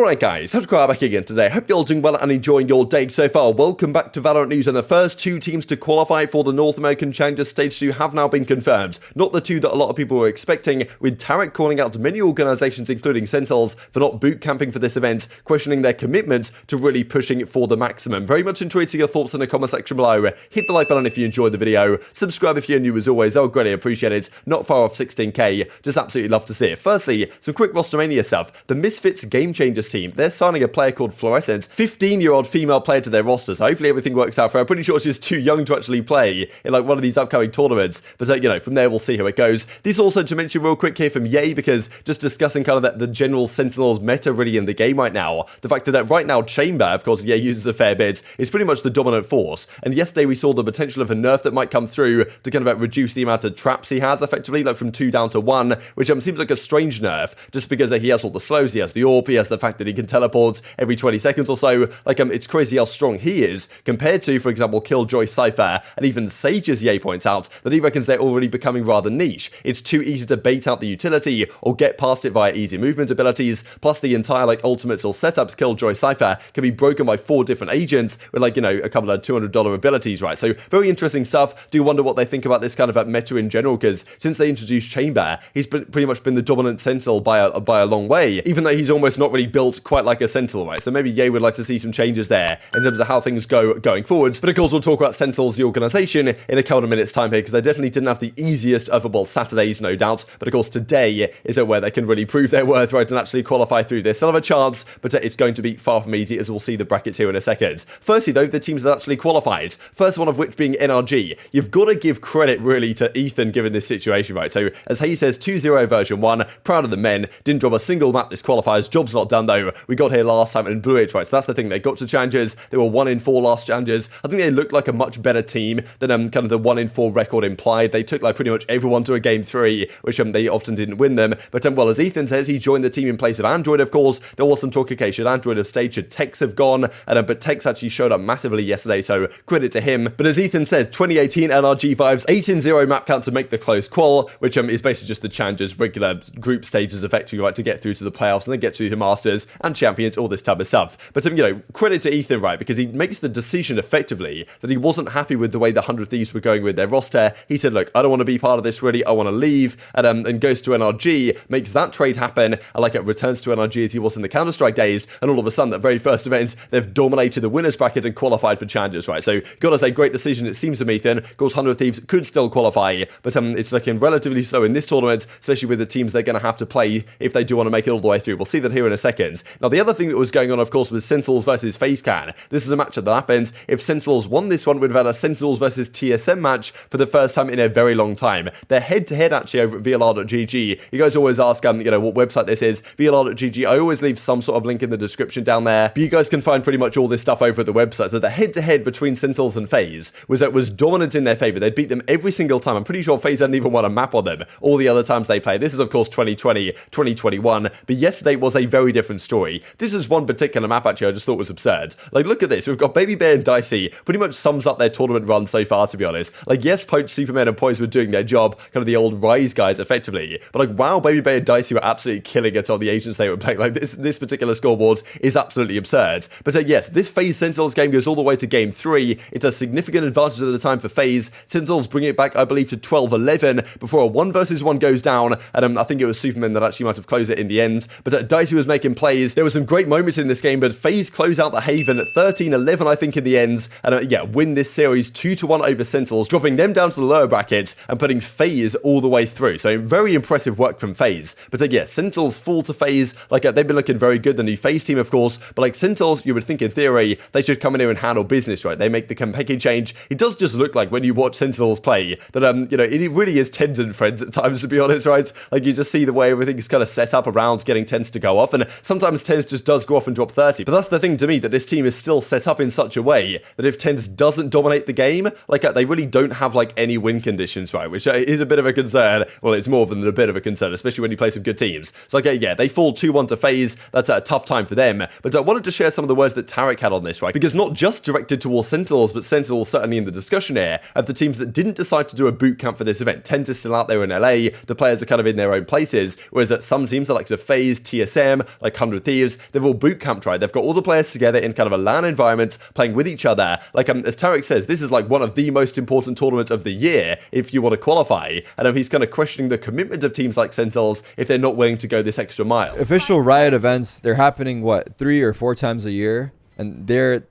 Alright guys, TacticalRab back again today. Hope you're all doing well and enjoying your day so far. Welcome back to Valorant News, and the first two teams to qualify for the North American Challenger Stage 2 have now been confirmed. Not the two that a lot of people were expecting, with Tarik calling out many organisations including Sentinels for not boot camping for this event, questioning their commitment to really pushing it for the maximum. Very much enjoyed your thoughts in the comment section below. Hit the like button if you enjoyed the video. Subscribe if you're new as always, I would greatly appreciate it. Not far off 16k, just absolutely love to see it. Firstly, some quick rostermania stuff. The Misfits Game Changers team, they're signing a player called Fluorescent, 15-year-old female player to their roster, so hopefully everything works out for her. I'm pretty sure she's too young to actually play in like one of these upcoming tournaments, but you know, from there we'll see how it goes. This also to mention real quick here from Ye, because just discussing kind of the general Sentinels meta really in the game right now, the fact that right now Chamber, of course Ye uses a fair bit, is pretty much the dominant force, and yesterday we saw the potential of a nerf that might come through to kind of reduce the amount of traps he has effectively, like from 2 down to 1, which seems like a strange nerf, just because he has all the slows, he has the AWP, he has the fact that he can teleport every 20 seconds or so. Like, it's crazy how strong he is compared to, for example, Killjoy, Cypher, and even Sage's Ye points out that he reckons they're already becoming rather niche. It's too easy to bait out the utility or get past it via easy movement abilities, plus the entire, like, ultimates or setups Killjoy, Cypher can be broken by 4 different agents with, like, you know, a couple of $200 abilities, right? So, very interesting stuff. Do wonder what they think about this kind of meta in general, because since they introduced Chamber, he's pretty much been the dominant Sentinel by a long way, even though he's almost not really built quite like a Sentinel, right? So maybe Ye would like to see some changes there in terms of how things go going forwards. But of course, we'll talk about Sentinels, the organisation, in a couple of minutes time here, because they definitely didn't have the easiest of, well, Saturdays, no doubt. But of course, today is where they can really prove their worth, right, and actually qualify through this. They'll have a chance, but it's going to be far from easy, as we'll see the brackets here in a second. Firstly, though, the teams that actually qualified, first one of which being NRG. You've got to give credit, really, to Ethan, given this situation, right? So, as he says, 2-0 version 1, proud of the men, didn't drop a single map this qualifiers, job's not done, though. We got here last time and blew it, right? So that's the thing, they got to challenges, they were 1 in 4 last challenges. I think they looked like a much better team than kind of the 1 in 4 record implied. They took like pretty much everyone to a game 3, which they often didn't win them. But well, as Ethan says, he joined the team in place of Android, of course. There was some talk, okay, should Android have stayed, should Tex have gone? And but Tex actually showed up massively yesterday, so credit to him. But as Ethan says, 2018 NRG vibes, 18-0 map count to make the close qual, which is basically just the challenges, regular group stages effectively, right, to get through to the playoffs and then get through to Masters and Champions, all this type of stuff. But you know, credit to Ethan, right, because he makes the decision effectively that he wasn't happy with the way the 100 Thieves were going with their roster. He said, look, I don't want to be part of this really, I want to leave, and goes to NRG, makes that trade happen, and like it returns to NRG as he was in the Counter-Strike days, and all of a sudden, that very first event, they've dominated the winners bracket and qualified for challenges, right? So, gotta say, great decision, it seems from Ethan. Of course, 100 Thieves could still qualify, but it's looking relatively slow in this tournament, especially with the teams they're going to have to play if they do want to make it all the way through. We'll see that here in a second. Now, the other thing that was going on, of course, was Sentinels versus FaZe Clan. This is a match that happened. If Sentinels won this one, we'd have had a Sentinels versus TSM match for the first time in a very long time. They're head-to-head, actually, over at VLR.GG. You guys always ask, you know, what website this is. VLR.GG. I always leave some sort of link in the description down there, but you guys can find pretty much all this stuff over at the website. So the head-to-head between Sentinels and FaZe was dominant in their favor. They'd beat them every single time. I'm pretty sure FaZe hadn't even won a map on them all the other times they played. This is, of course, 2020, 2021, but yesterday was a very different story. This is one particular map, actually, I just thought was absurd. Like, look at this. We've got babybay and Dicey. Pretty much sums up their tournament run so far, to be honest. Like, yes, Poach, Superman, and Poise were doing their job, kind of the old Rise guys, effectively. But, like, wow, babybay and Dicey were absolutely killing it on the agents they were playing. Like, this particular scoreboard is absolutely absurd. But, yes, this FaZe Sentinels game goes all the way to game 3. It's a significant advantage at the time for FaZe. Sentinels bring it back, I believe, to 12-11 before a 1 versus 1 goes down. And I think it was Superman that actually might have closed it in the end. But Dicey was making plays. There were some great moments in this game, but FaZe close out the Haven at 13-11, I think, in the end. And yeah, win this series 2-1 over Sentinels, dropping them down to the lower bracket and putting FaZe all the way through. So very impressive work from FaZe. But yeah, Sentinels fall to FaZe. Like, they've been looking very good, the new FaZe team, of course. But like Sentinels, you would think in theory, they should come in here and handle business, right? They make the package change. It does just look like when you watch Sentinels play that, you know, it really is TenZ and friends at times, to be honest, right? Like, you just see the way everything's kind of set up around getting TenZ to go off, and sometimes TenZ just does go off and drop 30. But that's the thing to me, that this team is still set up in such a way that if TenZ doesn't dominate the game, like, they really don't have, like, any win conditions, right? Which is a bit of a concern. Well, it's more than a bit of a concern, especially when you play some good teams. So, like, yeah, they fall 2-1 to FaZe. That's a tough time for them. But I wanted to share some of the words that Tarik had on this, right? Because not just directed towards Sentinels, but Sentinels certainly in the discussion here of the teams that didn't decide to do a boot camp for this event. TenZ is still out there in LA. The players are kind of in their own places. Whereas at some teams, the likes of FaZe, TSM, like 100 100 Thieves. They've all boot camped, right? They've got all the players together in kind of a LAN environment, playing with each other. Like, as Tarik says, this is like one of the most important tournaments of the year if you want to qualify. And he's kind of questioning the commitment of teams like Sentinels if they're not willing to go this extra mile. Official Riot events, they're happening, what, 3 or 4 times a year? And they're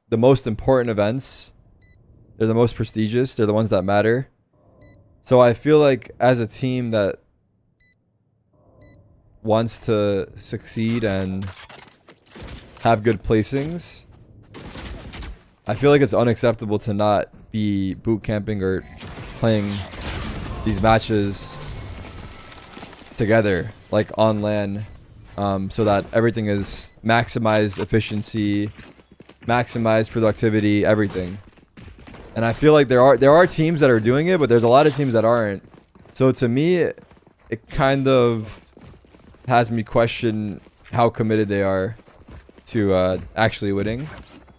the most important events. They're the most prestigious. They're the ones that matter. So I feel like as a team that wants to succeed and have good placings, I feel like it's unacceptable to not be boot camping or playing these matches together, like on LAN, so that everything is maximized efficiency, maximized productivity, everything. And I feel like there are teams that are doing it, but there's a lot of teams that aren't. So to me, it kind of has me question how committed they are to actually winning.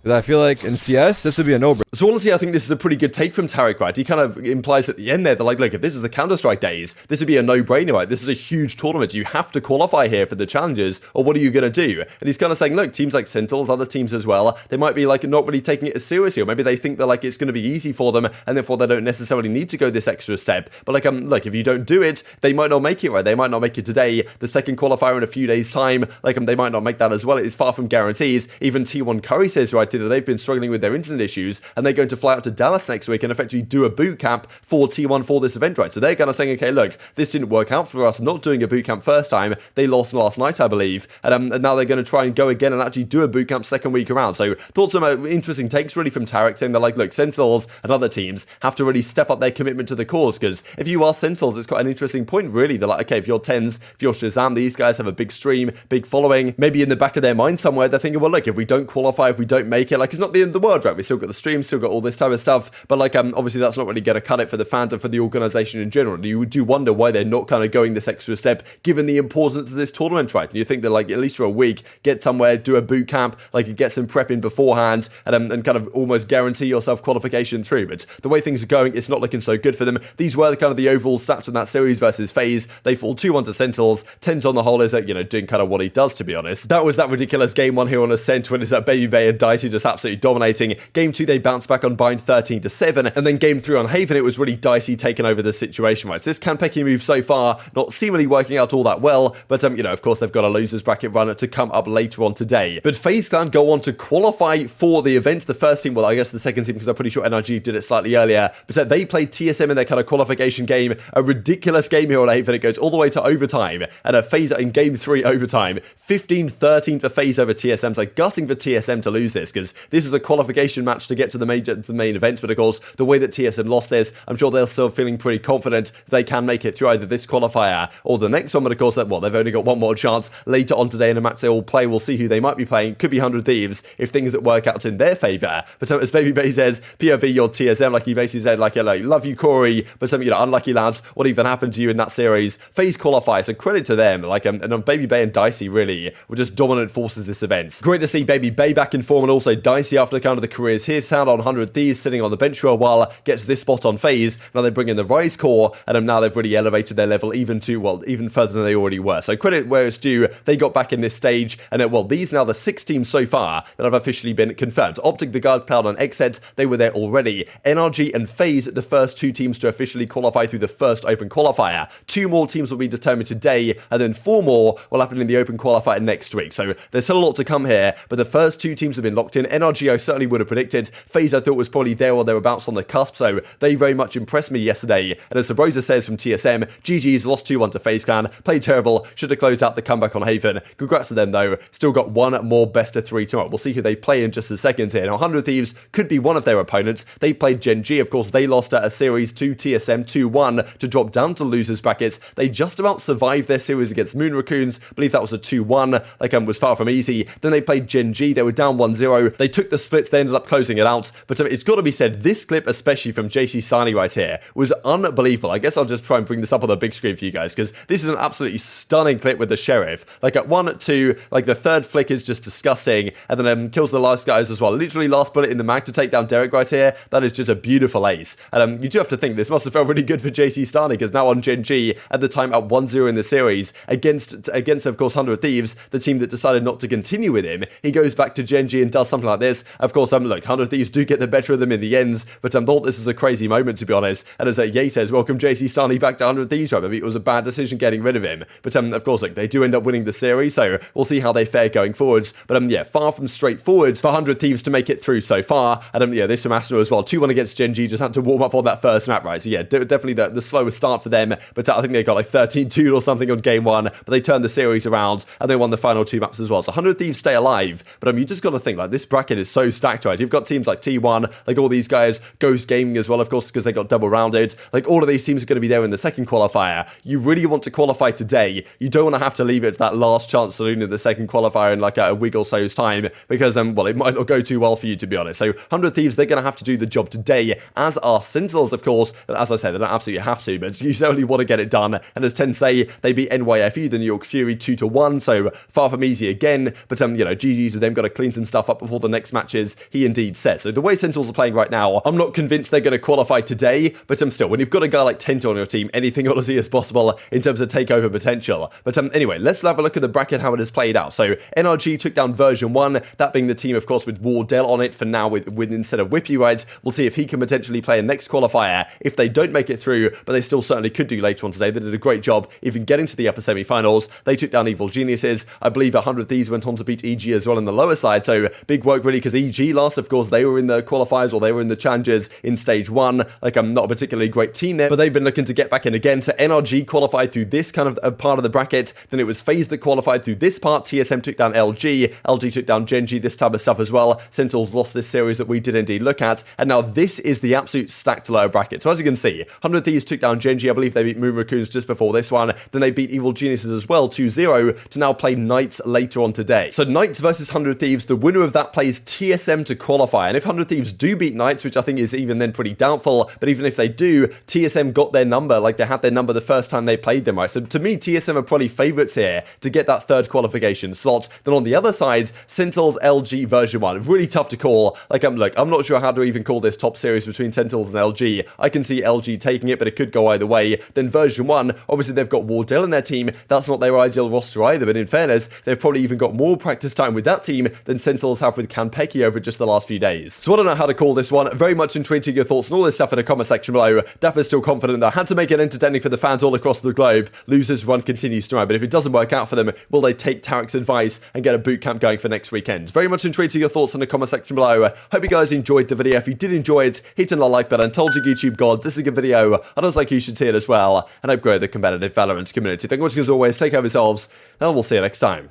Because I feel like in CS, this would be a no-brainer. So honestly, I think this is a pretty good take from Tarik, right? He kind of implies at the end there that, like, look, if this is the Counter-Strike days, this would be a no-brainer, right? This is a huge tournament. You have to qualify here for the challenges, or what are you going to do? And he's kind of saying, look, teams like Sentinels, other teams as well, they might be, like, not really taking it as seriously, or maybe they think that, like, it's going to be easy for them, and therefore they don't necessarily need to go this extra step. But, like, look, if you don't do it, they might not make it, right? They might not make it today. The second qualifier in a few days' time, like, they might not make that as well. It is far from guarantees. Even T1 Curry says, right, that they've been struggling with their internet issues, and they're going to fly out to Dallas next week and effectively do a boot camp for T1 for this event, right? So they're kind of saying, okay, look, this didn't work out for us not doing a boot camp first time. They lost last night, I believe, and now they're going to try and go again and actually do a boot camp second week around. So thought some interesting takes really from Tarik, saying they're like, look, Sentinels and other teams have to really step up their commitment to the cause, because if you are Sentinels, it's quite an interesting point, really. They're like, okay, if you're TenZ, if you're ShahZaM, these guys have a big stream, big following. Maybe in the back of their mind somewhere, they're thinking, well, look, if we don't qualify, if we don't make it, like, it's not the end of the world, right? We still got the stream, still got all this type of stuff, but like, obviously that's not really going to cut it for the fans and for the organization in general. You do wonder why they're not kind of going this extra step, given the importance of this tournament, right? And you think that, like, at least for a week, get somewhere, do a boot camp, like, get some prep in beforehand, and kind of almost guarantee yourself qualification through. But the way things are going, it's not looking so good for them. These were kind of the overall stats in that series versus FaZe. They fall 2-1 to Sentinels. TenZ on the whole is, doing kind of what he does, to be honest. That was that ridiculous game 1 here on Ascent, when it's that babybay and Dicey just absolutely dominating. Game 2, they bounced back on Bind 13-7, and then game 3 on Haven, it was really Dicey taking over the situation, right? So this Kanpeki move so far, not seemingly working out all that well, but, of course, they've got a losers bracket run to come up later on today. But FaZe Clan go on to qualify for the event. The first team, well, I guess the second team, because I'm pretty sure NRG did it slightly earlier, but they played TSM in their kind of qualification game, a ridiculous game here on Haven. It goes all the way to overtime, and a FaZe in game 3 overtime, 15-13 for FaZe over TSM, so gutting for TSM to lose this, because this is a qualification match to get to the main event, but of course, the way that TSM lost this, I'm sure they're still feeling pretty confident they can make it through either this qualifier or the next one, but of course, well, they've only got one more chance later on today in a match they all play. We'll see who they might be playing. Could be 100 Thieves if things that work out in their favor. But as babybay says, POV, your TSM, like he basically said, like, love you, Corey, but unlucky lads, what even happened to you in that series? FaZe qualify, so credit to them. Like, and on babybay and Dicey, really, were just dominant forces this event. Great to see babybay back in form, and also Dicey after the count of the careers here, sound on 100 Thieves, sitting on the bench for a while, gets this spot on FaZe. Now they bring in the Rise core, and now they've really elevated their level even further than they already were. So credit where it's due. They got back in this stage, and these are now the 6 teams so far that have officially been confirmed. Optic, the Guard Cloud, and xNed, they were there already. NRG and FaZe, the first 2 teams to officially qualify through the first open qualifier. 2 more teams will be determined today, and then 4 more will happen in the open qualifier next week. So there's still a lot to come here, but the first 2 teams have been locked in. NRG I certainly would have predicted. FaZe I thought was probably there or thereabouts on the cusp, so they very much impressed me yesterday. And as Sabrosa says from TSM, GG's lost 2-1 to FaZe Clan, played terrible, should have closed out the comeback on Haven. Congrats to them though, still got 1 more best of 3 tomorrow. We'll see who they play in just a second here. Now 100 Thieves could be one of their opponents. They played Gen.G, of course they lost a series to TSM 2-1 to drop down to losers brackets. They just about survived their series against Moon Raccoons, I believe that was a 2-1, was far from easy. Then they played Gen.G, they were down 1-0, they took the splits, they ended up closing it out, but it's got to be said, this clip, especially from JC Sani right here, was unbelievable. I guess I'll just try and bring this up on the big screen for you guys, because this is an absolutely stunning clip with the Sheriff. Like at 1, 2, like the third flick is just disgusting, and then kills the last guys as well. Literally last bullet in the mag to take down Derek right here. That is just a beautiful ace. And you do have to think this must have felt really good for JC Sani, because now on Gen.G, at the time at 1-0 in the series, against of course 100 Thieves, the team that decided not to continue with him, he goes back to Gen.G and does something like this. Of course, look, 100 Thieves do get the better of them in the ends, but thought this was a crazy moment, to be honest. And as Ye says, welcome JC Sani back to 100 Thieves, right? Maybe it was a bad decision getting rid of him. But of course, look, they do end up winning the series, so we'll see how they fare going forwards. But yeah, far from straightforward for 100 Thieves to make it through so far. And yeah, this from Asuna as well. 2-1 against Gen.G, just had to warm up on that first map, right? So yeah, definitely the slowest start for them. But I think they got like 13-2 or something on game 1, but they turned the series around and they won the final 2 maps as well. So 100 Thieves stay alive. But you just got to think, like, this bracket is so stacked, right? You've got teams like T1, like all these guys, Ghost Gaming as well, of course, because they got double rounded. Like all of these teams are going to be there in the second qualifier. You really want to qualify today. You don't want to have to leave it to that last chance saloon in the second qualifier in like a week or so's time, because well, it might not go too well for you, to be honest. So 100 Thieves, they're going to have to do the job today, as are Sentinels, of course. And as I said, they don't absolutely have to, but you certainly want to get it done. And as TenZ, they beat NYFE, the New York Fury, 2-1, so far from easy again. But GG's with them, got to clean some stuff up before the next matches, he indeed says. So the way Sentinels are playing right now, I'm not convinced they're going to qualify today, but still, when you've got a guy like TenZ on your team, anything honestly is possible in terms of takeover potential. But anyway, let's have a look at the bracket, how it has played out. So NRG took down version 1, that being the team, of course, with wardell on it for now, with instead of Whippy, right? We'll see if he can potentially play a next qualifier if they don't make it through, but they still certainly could do later on today. They did a great job even getting to the upper semi-finals. They took down Evil Geniuses. I believe 100 Thieves went on to beat EG as well on the lower side, so big work really, because EG last, of course, they were in the qualifiers, or they were in the challenges in stage 1. Like, I'm not a particularly great team there, but they've been looking to get back in again. So NRG qualified through this kind of part of the bracket. Then it was FaZe that qualified through this part. TSM took down LG took down Gen.G, this type of stuff as well. Sentinels lost this series that we did indeed look at, and now this is the absolute stacked lower bracket. So as you can see, 100 Thieves took down Gen.G. I believe they beat Moon Raccoons just before this one. Then they beat Evil Geniuses as well, 2-0, to now play Knights later on today. So Knights versus 100 Thieves, the winner of that plays TSM to qualify. And if 100 Thieves do beat Knights, which I think is even then pretty doubtful, but even if they do, TSM got their number, like they had their number the first time they played them, right? So to me, TSM are probably favourites here to get that third qualification slot. Then on the other side, Sentinels LG version 1, really tough to call. Like, I'm not sure how to even call this top series between Sentinels and LG. I can see LG taking it, but it could go either way. Then version 1, obviously they've got wardell in their team. That's not their ideal roster either, but in fairness, they've probably even got more practice time with that team than Sentinels have with Kanpeki over just the last few days. So I don't know how to call this one. Very much intriguing your thoughts and all this stuff in the comment section below. Daph is still confident that I had to make it entertaining for the fans all across the globe. Losers run continues to run, but if it doesn't work out for them, will they take Tarik's advice and get a boot camp going for next weekend? Very much intrigued your thoughts in the comment section below. Hope you guys enjoyed the video. If you did enjoy it, hit the like button. Told you YouTube God, this is a good video. I was like, you should see it as well, and hope grow the competitive Valorant community. Thank you for watching as always. Take care of yourselves, and we'll see you next time.